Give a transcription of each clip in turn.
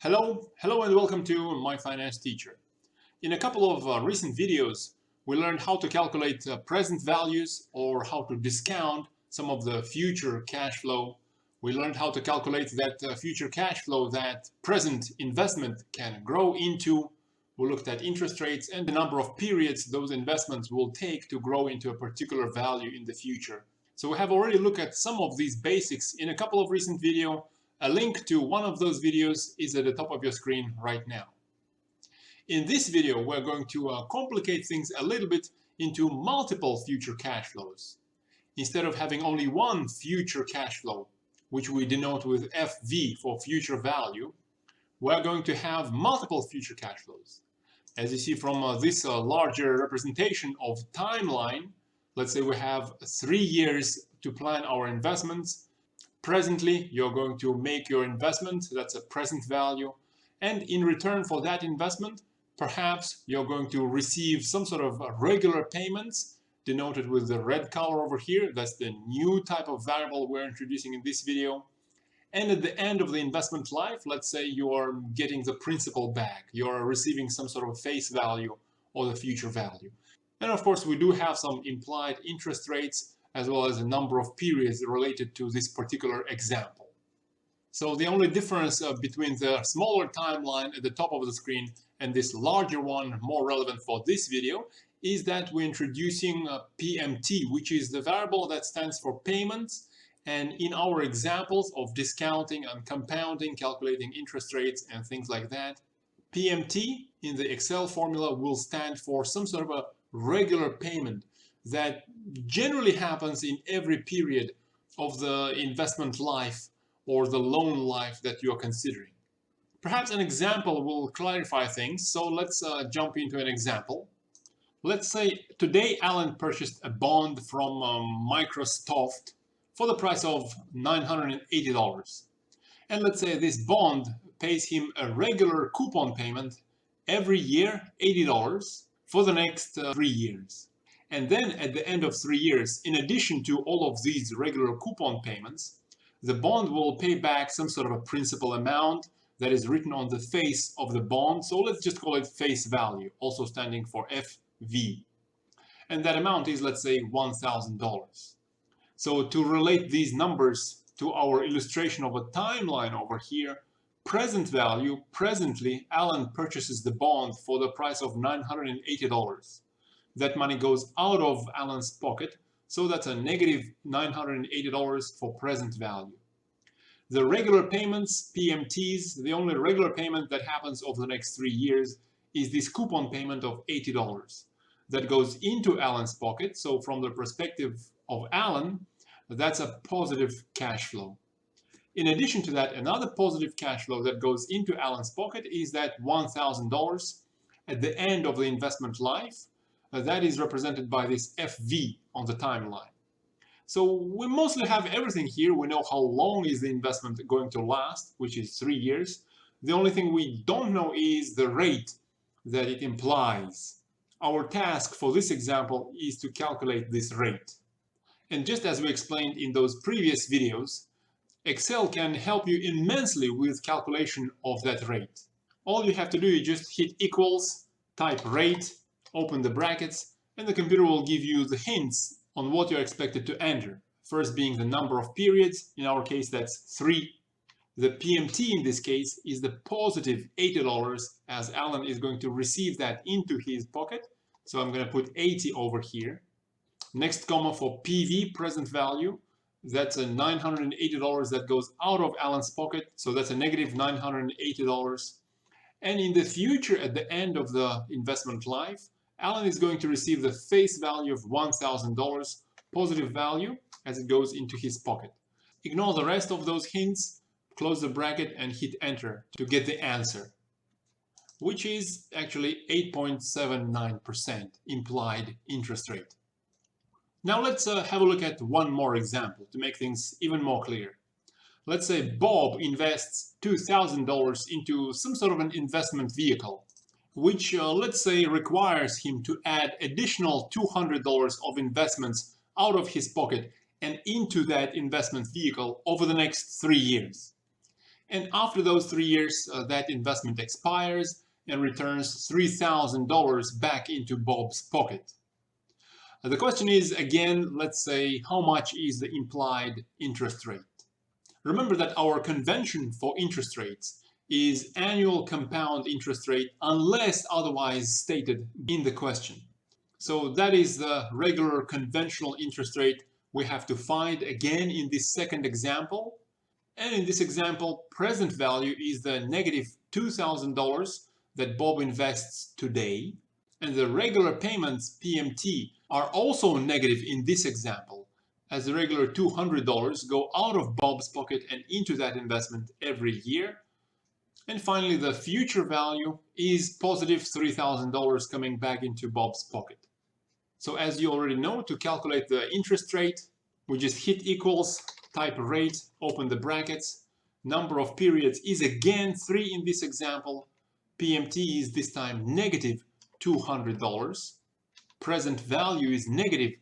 Hello and welcome to My Finance Teacher. In a couple of recent videos, we learned how to calculate present values or how to discount some of the future cash flow. We learned how to calculate that future cash flow that present investment can grow into. We looked at interest rates and the number of periods those investments will take to grow into a particular value in the future. So we have already looked at some of these basics in a couple of recent videos. A link to one of those videos is at the top of your screen right now. In this video, we're going to complicate things a little bit into multiple future cash flows. Instead of having only one future cash flow, which we denote with FV for future value, we're going to have multiple future cash flows. As you see from this larger representation of timeline, let's say we have 3 years to plan our investments. Presently, you're going to make your investment, that's a present value, and in return for that investment, perhaps you're going to receive some sort of regular payments, denoted with the red color over here. That's the new type of variable we're introducing in this video. And at the end of the investment life, let's say you are getting the principal back, you're receiving some sort of face value or the future value. And of course, we do have some implied interest rates as well as a number of periods related to this particular example. So the only difference between the smaller timeline at the top of the screen and this larger one, more relevant for this video, is that we're introducing PMT, which is the variable that stands for payments. And in our examples of discounting and compounding, calculating interest rates and things like that, PMT in the Excel formula will stand for some sort of a regular payment that generally happens in every period of the investment life or the loan life that you are considering. Perhaps an example will clarify things, so let's jump into an example. Let's say today Alan purchased a bond from Microsoft for the price of $980. And let's say this bond pays him a regular coupon payment every year, $80, for the next 3 years. And then at the end of 3 years, in addition to all of these regular coupon payments, the bond will pay back some sort of a principal amount that is written on the face of the bond. So let's just call it face value, also standing for FV. And that amount is, let's say, $1,000. So to relate these numbers to our illustration of a timeline over here, present value, presently, Alan purchases the bond for the price of $980. That money goes out of Alan's pocket, so that's a negative $980 for present value. The regular payments, PMTs, the only regular payment that happens over the next 3 years is this coupon payment of $80 that goes into Alan's pocket. So from the perspective of Alan, that's a positive cash flow. In addition to that, another positive cash flow that goes into Alan's pocket is that $1,000 at the end of the investment life. That is represented by this FV on the timeline. So we mostly have everything here. We know how long is the investment going to last, which is 3 years. The only thing we don't know is the rate that it implies. Our task for this example is to calculate this rate. And just as we explained in those previous videos, Excel can help you immensely with calculation of that rate. All you have to do is just hit equals, type rate, open the brackets, and the computer will give you the hints on what you're expected to enter. First being the number of periods, in our case that's 3. The PMT in this case is the positive $80, as Alan is going to receive that into his pocket. So I'm going to put 80 over here. Next comma for PV, present value, that's a $980 that goes out of Alan's pocket. So that's a negative $980. And in the future, at the end of the investment life, Alan is going to receive the face value of $1,000 positive value as it goes into his pocket. Ignore the rest of those hints, close the bracket and hit enter to get the answer, which is actually 8.79% implied interest rate. Now let's have a look at one more example to make things even more clear. Let's say Bob invests $2,000 into some sort of an investment vehicle, which let's say requires him to add additional $200 of investments out of his pocket and into that investment vehicle over the next 3 years. And after those 3 years, that investment expires and returns $3,000 back into Bob's pocket. The question is, again, let's say, how much is the implied interest rate? Remember that our convention for interest rates is annual compound interest rate unless otherwise stated in the question. So that is the regular conventional interest rate we have to find again in this second example. And in this example, present value is the negative $2,000 that Bob invests today. And the regular payments, PMT, are also negative in this example, as the regular $200 go out of Bob's pocket and into that investment every year. And finally, the future value is positive $3,000 coming back into Bob's pocket. So as you already know, to calculate the interest rate, we just hit equals, type rate, open the brackets. Number of periods is again 3 in this example. PMT is this time negative $200. Present value is negative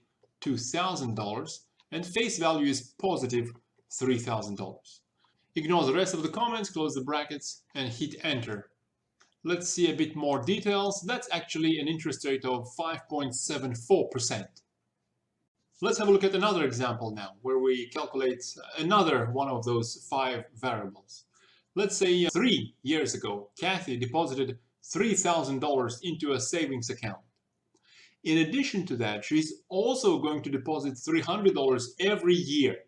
$2,000. And face value is positive $3,000. Ignore the rest of the comments, close the brackets, and hit enter. Let's see a bit more details. That's actually an interest rate of 5.74%. Let's have a look at another example now, where we calculate another one of those 5 variables. Let's say 3 years ago, Kathy deposited $3,000 into a savings account. In addition to that, she's also going to deposit $300 every year.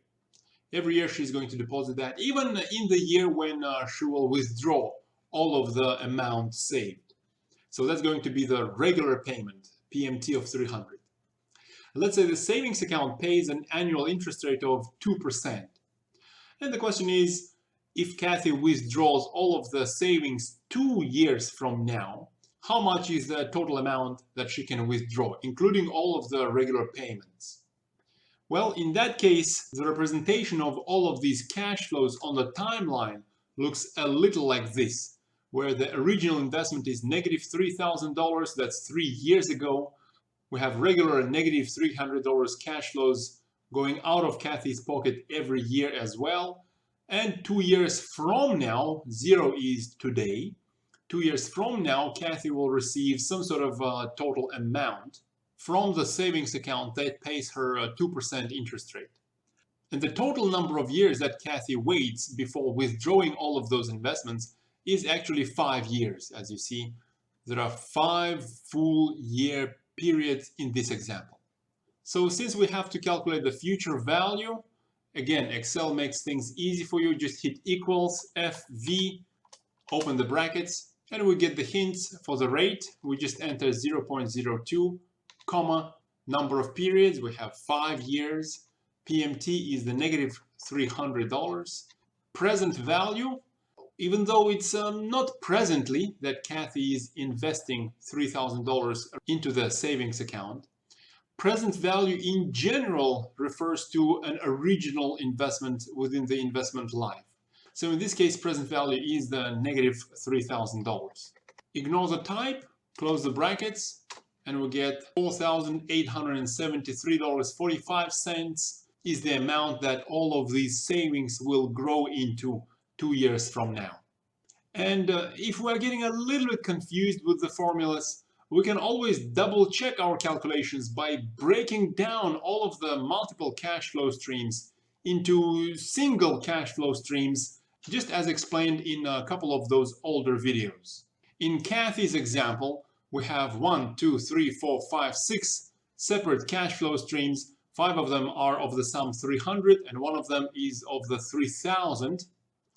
Every year she's going to deposit that, even in the year when she will withdraw all of the amount saved. So that's going to be the regular payment, PMT of $300. Let's say the savings account pays an annual interest rate of 2%. And the question is, if Kathy withdraws all of the savings 2 years from now, how much is the total amount that she can withdraw, including all of the regular payments? Well, in that case, the representation of all of these cash flows on the timeline looks a little like this, where the original investment is negative $3,000, that's 3 years ago. We have regular negative $300 cash flows going out of Kathy's pocket every year as well. And 2 years from now, 0 is today. 2 years from now, Kathy will receive some sort of total amount from the savings account that pays her a 2% interest rate. And the total number of years that Kathy waits before withdrawing all of those investments is actually 5 years. As you see, there are 5 full year periods in this example. So since we have to calculate the future value, again, Excel makes things easy for you. Just hit equals, FV, open the brackets, and we get the hints for the rate. We just enter 0.02, comma, number of periods. We have 5 years. PMT is the negative $300. Present value, even though it's not presently that Kathy is investing $3,000 into the savings account, present value in general refers to an original investment within the investment life. So in this case, present value is the negative $3,000. Ignore the type, close the brackets, and we get $4,873.45 is the amount that all of these savings will grow into 2 years from now. And if we're getting a little bit confused with the formulas, we can always double check our calculations by breaking down all of the multiple cash flow streams into single cash flow streams, just as explained in a couple of those older videos. In Kathy's example, we have 1, 2, 3, 4, 5, 6 separate cash flow streams. 5 of them are of the sum 300 and 1 of them is of the 3000.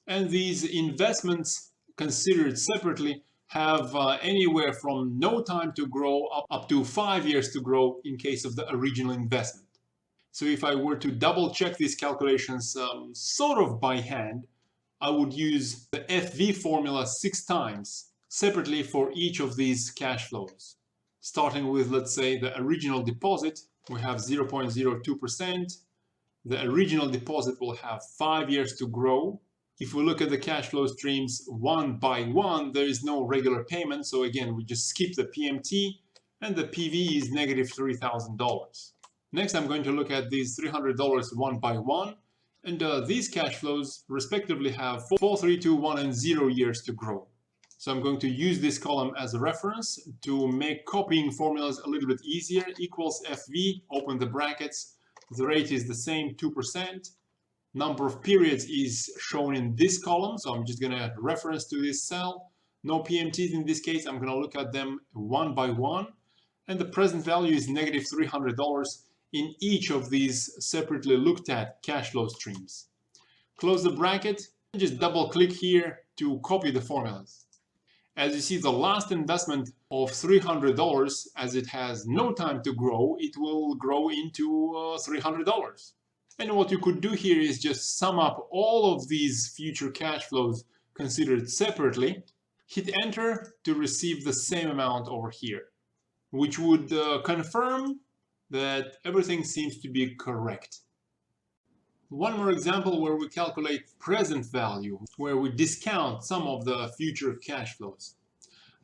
And these investments considered separately have anywhere from no time to grow up to 5 years to grow in case of the original investment. So if I were to double check these calculations sort of by hand, I would use the FV formula 6 times separately for each of these cash flows. Starting with, let's say, the original deposit, we have 0.02%. The original deposit will have 5 years to grow. If we look at the cash flow streams one by one, there is no regular payment. So again, we just skip the PMT and the PV is negative $3,000. Next, I'm going to look at these $300 one by one. And these cash flows respectively have 4, 3, 2, 1, and 0 years to grow. So I'm going to use this column as a reference to make copying formulas a little bit easier. Equals FV, open the brackets. The rate is the same, 2%. Number of periods is shown in this column, so I'm just going to reference to this cell. No PMTs in this case, I'm going to look at them one by one. And the present value is negative $300 in each of these separately looked at cash flow streams. Close the bracket and just double click here to copy the formulas. As you see, the last investment of $300, as it has no time to grow, it will grow into $300. And what you could do here is just sum up all of these future cash flows considered separately, hit enter to receive the same amount over here, which would confirm that everything seems to be correct. One more example where we calculate present value, where we discount some of the future cash flows.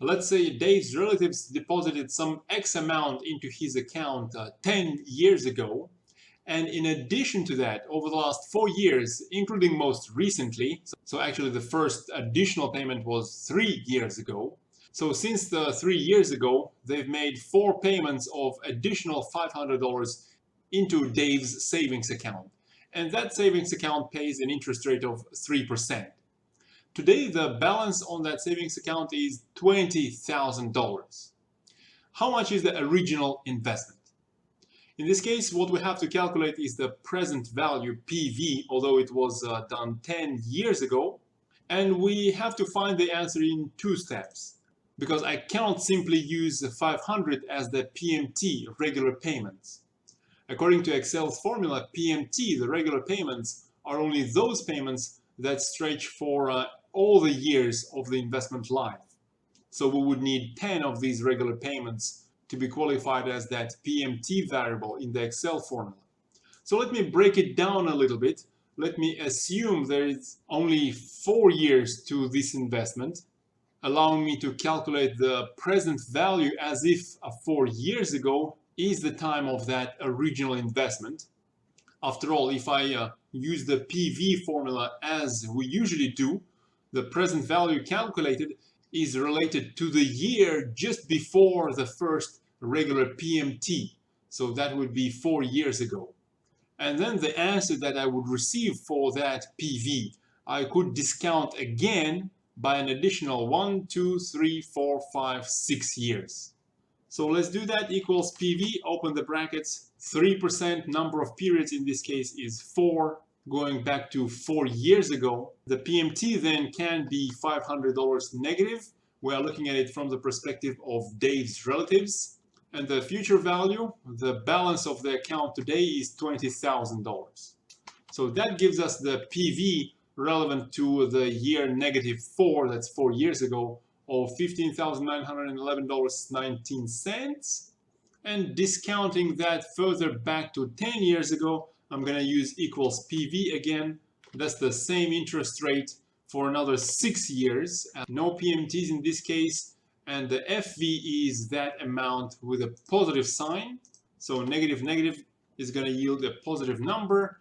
Let's say Dave's relatives deposited some X amount into his account 10 years ago. And in addition to that, over the last 4 years, including most recently, so actually the first additional payment was 3 years ago. So since the 3 years ago, they've made 4 payments of additional $500 into Dave's savings account. And that savings account pays an interest rate of 3%. Today, the balance on that savings account is $20,000. How much is the original investment? In this case, what we have to calculate is the present value, PV, although it was done 10 years ago. And we have to find the answer in 2 steps, because I cannot simply use 500 as the PMT, regular payments. According to Excel's formula, PMT, the regular payments, are only those payments that stretch for all the years of the investment life. So we would need 10 of these regular payments to be qualified as that PMT variable in the Excel formula. So let me break it down a little bit. Let me assume there is only 4 years to this investment, allowing me to calculate the present value as if 4 years ago is the time of that original investment. After all, if I use the PV formula as we usually do, the present value calculated is related to the year just before the first regular PMT. So that would be 4 years ago. And then the answer that I would receive for that PV, I could discount again by an additional 1, 2, 3, 4, 5, 6 years. So let's do that. Equals PV, open the brackets, 3%, number of periods in this case is 4, going back to 4 years ago. The PMT then can be $500 negative. We are looking at it from the perspective of Dave's relatives. And the future value, the balance of the account today is $20,000. So that gives us the PV relevant to the year -4, that's 4 years ago, of $15,911.19. And discounting that further back to 10 years ago, I'm going to use equals PV again. That's the same interest rate for another 6 years. No PMTs in this case. And the FV is that amount with a positive sign. So negative is going to yield a positive number.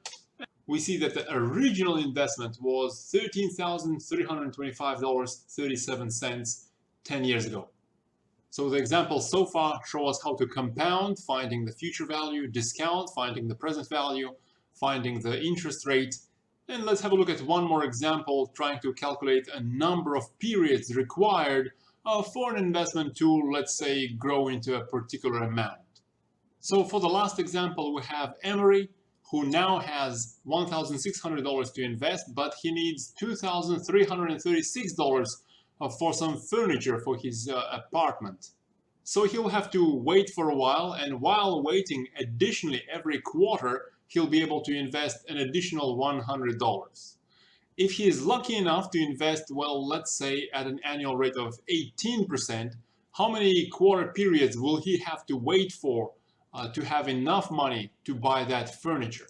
We see that the original investment was $13,325.37 10 years ago. So the examples so far show us how to compound, finding the future value, discount, finding the present value, finding the interest rate. And let's have a look at one more example, trying to calculate a number of periods required for an investment to, let's say, grow into a particular amount. So for the last example, we have Emery, who now has $1,600 to invest, but he needs $2,336 for some furniture for his apartment. So he'll have to wait for a while, and while waiting, additionally, every quarter, he'll be able to invest an additional $100. If he is lucky enough to invest, well, let's say at an annual rate of 18%, how many quarter periods will he have to wait for to have enough money to buy that furniture?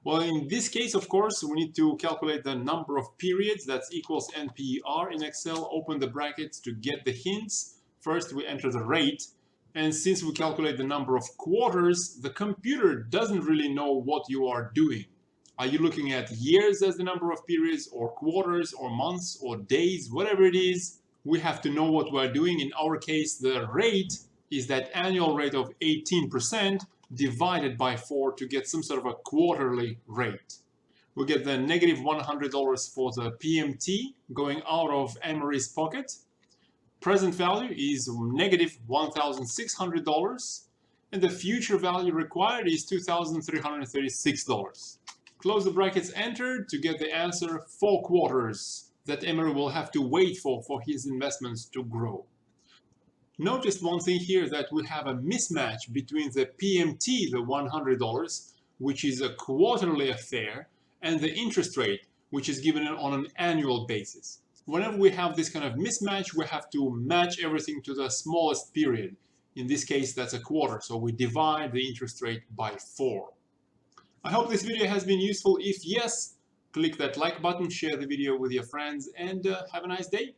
Well, in this case, of course, we need to calculate the number of periods. That's equals NPER in Excel. Open the brackets to get the hints. First, we enter the rate. And since we calculate the number of quarters, the computer doesn't really know what you are doing. Are you looking at years as the number of periods, or quarters, or months, or days, whatever it is? We have to know what we're doing. In our case, the rate is that annual rate of 18% divided by 4 to get some sort of a quarterly rate. We get the negative $100 for the PMT going out of Emery's pocket. Present value is negative $1,600, and the future value required is $2,336. Close the brackets, enter to get the answer 4 quarters that Emery will have to wait for his investments to grow. Notice one thing here, that we have a mismatch between the PMT, the $100, which is a quarterly affair, and the interest rate, which is given on an annual basis. Whenever we have this kind of mismatch, we have to match everything to the smallest period. In this case, that's a quarter, so we divide the interest rate by 4. I hope this video has been useful. If yes, click that like button, share the video with your friends, and have a nice day.